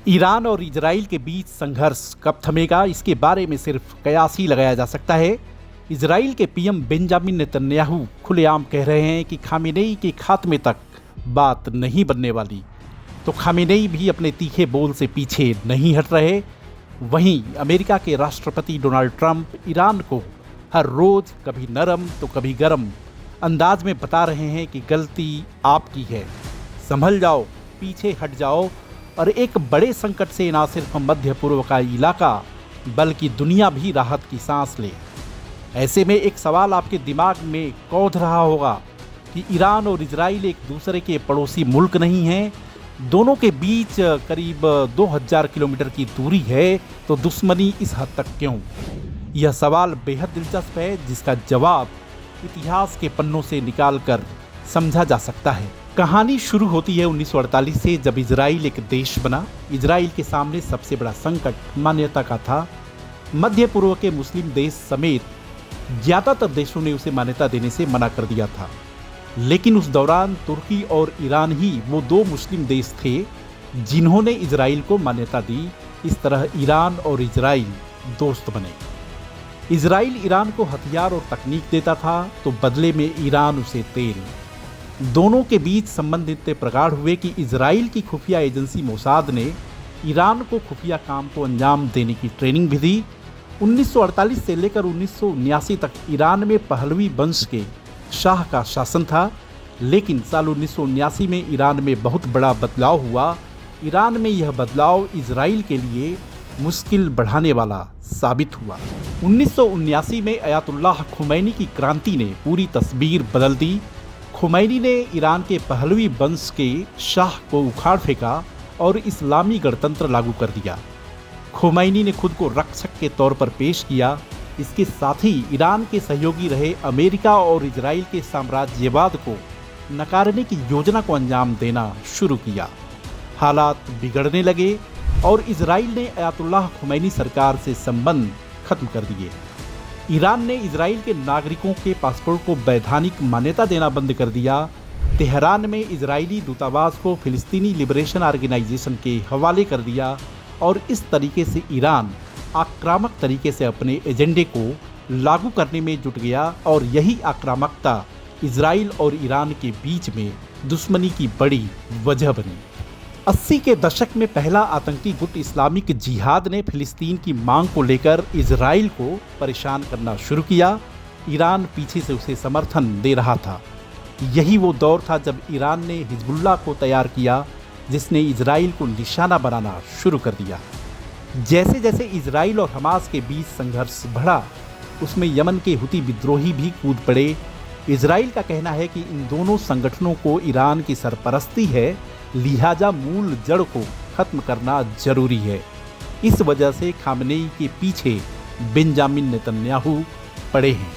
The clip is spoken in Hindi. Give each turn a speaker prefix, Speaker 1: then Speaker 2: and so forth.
Speaker 1: ईरान और इजराइल के बीच संघर्ष कब थमेगा, इसके बारे में सिर्फ कयास ही लगाया जा सकता है। इजराइल के पीएम बेंजामिन नेतन्याहू खुलेआम कह रहे हैं कि खामेनेई के खात्मे तक बात नहीं बनने वाली, तो खामेनेई भी अपने तीखे बोल से पीछे नहीं हट रहे। वहीं अमेरिका के राष्ट्रपति डोनाल्ड ट्रंप ईरान को हर रोज कभी नरम तो कभी गरम अंदाज में बता रहे हैं कि गलती आपकी है, संभल जाओ, पीछे हट जाओ और एक बड़े संकट से न सिर्फ मध्य पूर्व का इलाका बल्कि दुनिया भी राहत की सांस ले। ऐसे में एक सवाल आपके दिमाग में कौंध रहा होगा कि ईरान और इजराइल एक दूसरे के पड़ोसी मुल्क नहीं हैं, दोनों के बीच करीब 2000 किलोमीटर की दूरी है, तो दुश्मनी इस हद तक क्यों? यह सवाल बेहद दिलचस्प है, जिसका जवाब इतिहास के पन्नों से निकालकर समझा जा सकता है। कहानी शुरू होती है 1948 से, जब इजराइल एक देश बना। इजराइल के सामने सबसे बड़ा संकट मान्यता का था। मध्य पूर्व के मुस्लिम देश समेत ज्यादातर देशों ने उसे मान्यता देने से मना कर दिया था, लेकिन उस दौरान तुर्की और ईरान ही वो दो मुस्लिम देश थे जिन्होंने इजराइल को मान्यता दी। इस तरह ईरान और इजराइल दोस्त बने। इजराइल ईरान को हथियार और तकनीक देता था, तो बदले में ईरान उसे तेल। दोनों के बीच संबंध इतने प्रगाढ़ हुए कि इजराइल की खुफिया एजेंसी मोसाद ने ईरान को खुफिया काम को अंजाम देने की ट्रेनिंग भी दी। 1948 से लेकर 1979 तक ईरान में पहलवी वंश के शाह का शासन था, लेकिन साल 1979 में ईरान में बहुत बड़ा बदलाव हुआ। ईरान में यह बदलाव इजराइल के लिए मुश्किल बढ़ाने वाला साबित हुआ। 1979 में अयातुल्लाह खुमैनी की क्रांति ने पूरी तस्वीर बदल दी। खुमैनी ने ईरान के पहलवी वंश के शाह को उखाड़ फेंका और इस्लामी गणतंत्र लागू कर दिया। खुमैनी ने खुद को रक्षक के तौर पर पेश किया। इसके साथ ही ईरान के सहयोगी रहे अमेरिका और इजराइल के साम्राज्यवाद को नकारने की योजना को अंजाम देना शुरू किया। हालात बिगड़ने लगे और इजराइल ने अयातुल्लाह खुमैनी सरकार से संबंध खत्म कर दिए। ईरान ने इजराइल के नागरिकों के पासपोर्ट को वैधानिक मान्यता देना बंद कर दिया। तेहरान में इजरायली दूतावास को फिलिस्तीनी लिबरेशन ऑर्गेनाइजेशन के हवाले कर दिया और इस तरीके से ईरान आक्रामक तरीके से अपने एजेंडे को लागू करने में जुट गया और यही आक्रामकता इजराइल और ईरान के बीच में दुश्मनी की बड़ी वजह बनी। 80 के दशक में पहला आतंकी गुट इस्लामिक जिहाद ने फिलिस्तीन की मांग को लेकर इजराइल को परेशान करना शुरू किया। ईरान पीछे से उसे समर्थन दे रहा था। यही वो दौर था जब ईरान ने हिजबुल्लाह को तैयार किया, जिसने इजराइल को निशाना बनाना शुरू कर दिया। जैसे जैसे इजराइल और हमास के बीच संघर्ष बढ़ा, उसमें यमन के हुती विद्रोही भी कूद पड़े। इजराइल का कहना है कि इन दोनों संगठनों को ईरान की सरपरस्ती है, लिहाजा मूल जड़ को खत्म करना जरूरी है। इस वजह से खामेनेई के पीछे बेंजामिन नेतन्याहू पड़े हैं।